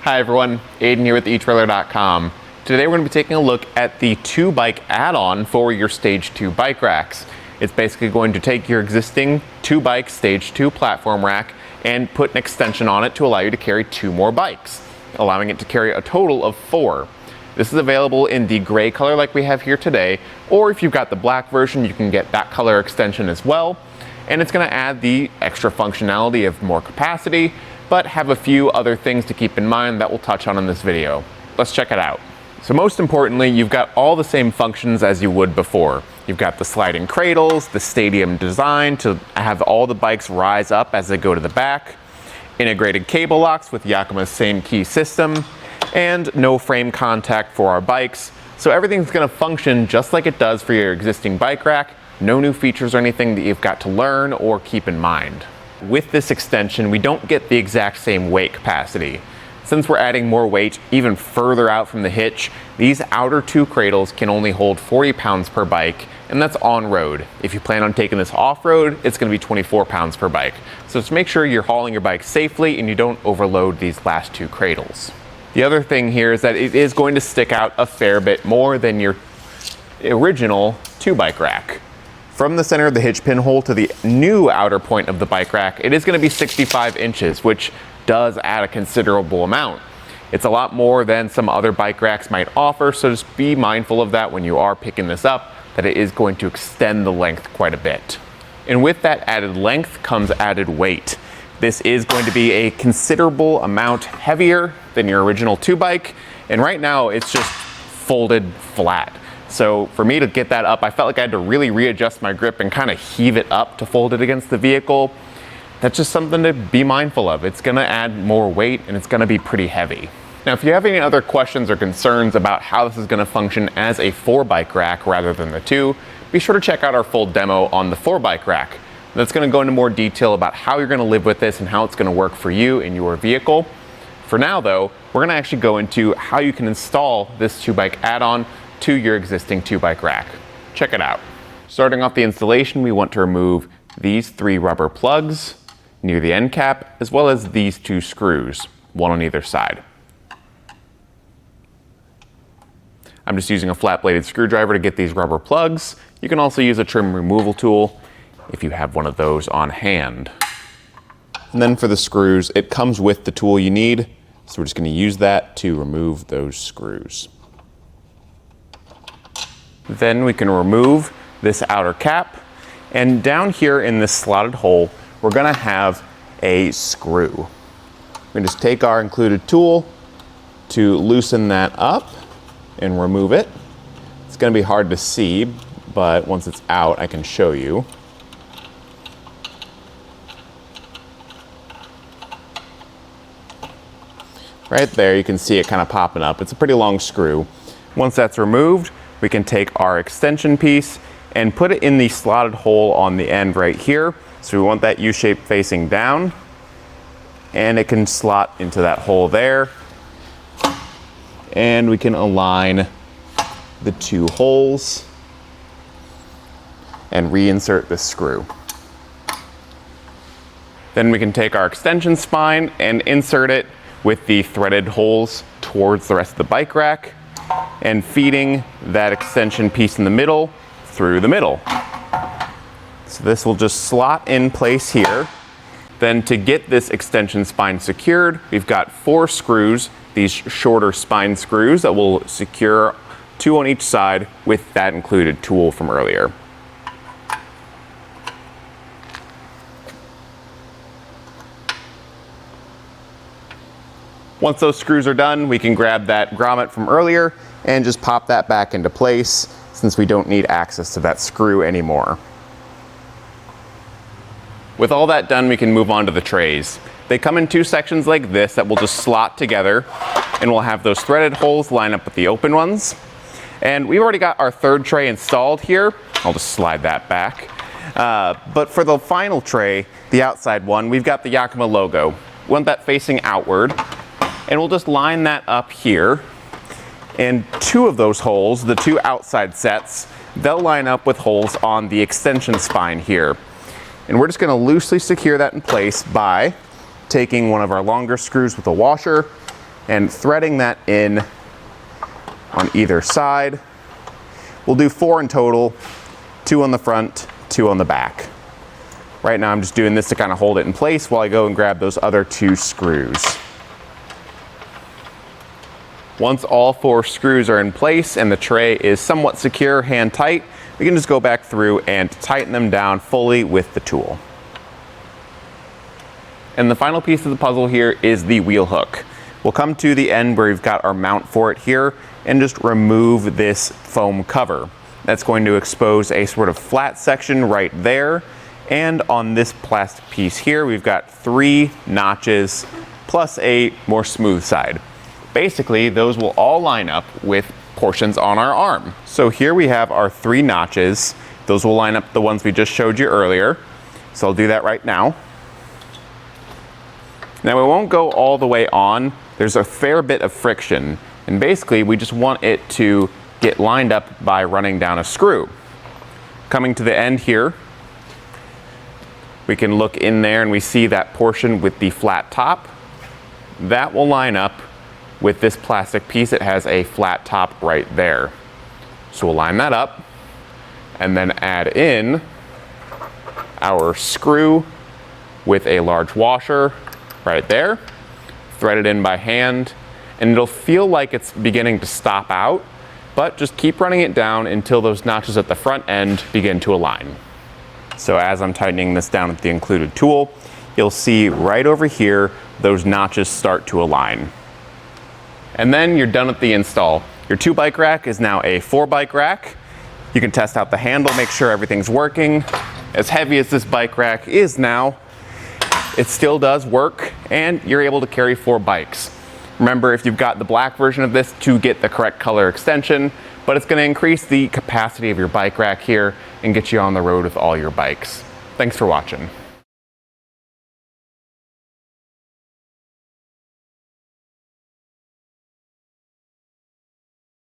Hi everyone, Aidan here with etrailer.com. Today we're going to be taking a look at the 2-bike add-on for your Stage 2 bike racks. It's basically going to take your existing 2-bike Stage 2 platform rack and put an extension on it to allow you to carry 2 more bikes, allowing it to carry a total of 4. This is available in the gray color like we have here today, or if you've got the black version, you can get that color extension as well. And it's going to add the extra functionality of more capacity, but have a few other things to keep in mind that we'll touch on in this video. Let's check it out. So most importantly, you've got all the same functions as you would before. You've got the sliding cradles, the stadium design to have all the bikes rise up as they go to the back, integrated cable locks with Yakima's same key system, and no frame contact for our bikes. So everything's going to function just like it does for your existing bike rack. No new features or anything that you've got to learn or keep in mind. With this extension, we don't get the exact same weight capacity. Since we're adding more weight even further out from the hitch, these outer 2 cradles can only hold 40 pounds per bike, and that's on road. If you plan on taking this off-road, it's going to be 24 pounds per bike. So just make sure you're hauling your bike safely and you don't overload these last 2 cradles. The other thing here is that it is going to stick out a fair bit more than your original 2-bike rack. From the center of the hitch pin hole to the new outer point of the bike rack, it is going to be 65 inches, which does add a considerable amount. It's a lot more than some other bike racks might offer, so just be mindful of that when you are picking this up, that it is going to extend the length quite a bit. And with that added length comes added weight. This is going to be a considerable amount heavier than your original 2-bike, and right now it's just folded flat. So for me to get that up, I felt like I had to really readjust my grip and kind of heave it up to fold it against the vehicle. That's just something to be mindful of. It's going to add more weight and it's going to be pretty heavy. Now, if you have any other questions or concerns about how this is going to function as a 4-bike rack rather than the 2, be sure to check out our full demo on the 4-bike rack. That's going to go into more detail about how you're going to live with this and how it's going to work for you in your vehicle. For now though, we're going to actually go into how you can install this 2-bike add-on to your existing 2-bike rack. Check it out. Starting off the installation, we want to remove these 3 rubber plugs near the end cap, as well as these 2 screws, one on either side. I'm just using a flat-bladed screwdriver to get these rubber plugs. You can also use a trim removal tool if you have one of those on hand. And then for the screws, it comes with the tool you need, so we're just going to use that to remove those screws. Then we can remove this outer cap, and down here in this slotted hole, we're going to have a screw. We're going to just take our included tool to loosen that up and remove it. It's going to be hard to see, but once it's out, I can show you. Right there, you can see it kind of popping up. It's a pretty long screw. Once that's removed, we can take our extension piece and put it in the slotted hole on the end right here. So we want that U-shape facing down, and it can slot into that hole there. And we can align the 2 holes and reinsert this screw. Then we can take our extension spine and insert it with the threaded holes towards the rest of the bike rack, and feeding that extension piece in the middle through the middle. So this will just slot in place here. Then to get this extension spine secured, we've got 4 screws, these shorter spine screws that will secure 2 on each side with that included tool from earlier. Once those screws are done, we can grab that grommet from earlier and just pop that back into place, since we don't need access to that screw anymore. With all that done, we can move on to the trays. They come in 2 sections like this that will just slot together, and we'll have those threaded holes line up with the open ones. And we've already got our 3rd tray installed here. I'll just slide that back. But for the final tray, the outside one, we've got the Yakima logo. We want that facing outward. And we'll just line that up here. And 2 of those holes, the 2 outside sets, they'll line up with holes on the extension spine here. And we're just going to loosely secure that in place by taking one of our longer screws with a washer and threading that in on either side. We'll do 4 in total, 2 on the front, 2 on the back. Right now I'm just doing this to kind of hold it in place while I go and grab those other 2 screws. Once all 4 screws are in place and the tray is somewhat secure, hand tight, we can just go back through and tighten them down fully with the tool. And the final piece of the puzzle here is the wheel hook. We'll come to the end where we've got our mount for it here and just remove this foam cover. That's going to expose a sort of flat section right there. And on this plastic piece here, we've got 3 notches plus a more smooth side. Basically, those will all line up with portions on our arm. So here we have our 3 notches. Those will line up the ones we just showed you earlier. So I'll do that right now. Now we won't go all the way on. There's a fair bit of friction. And basically, we just want it to get lined up by running down a screw. Coming to the end here, we can look in there and we see that portion with the flat top. That will line up with this plastic piece. It has a flat top right there. So we'll line that up and then add in our screw with a large washer right there. Thread it in by hand, and it'll feel like it's beginning to stop out, but just keep running it down until those notches at the front end begin to align. So as I'm tightening this down with the included tool, you'll see right over here, those notches start to align. And then you're done with the install. Your 2 bike rack is now a 4 bike rack. You can test out the handle, make sure everything's working. As heavy as this bike rack is now, it still does work, and you're able to carry 4 bikes. Remember, if you've got the black version of this, to get the correct color extension, but it's going to increase the capacity of your bike rack here and get you on the road with all your bikes. Thanks for watching.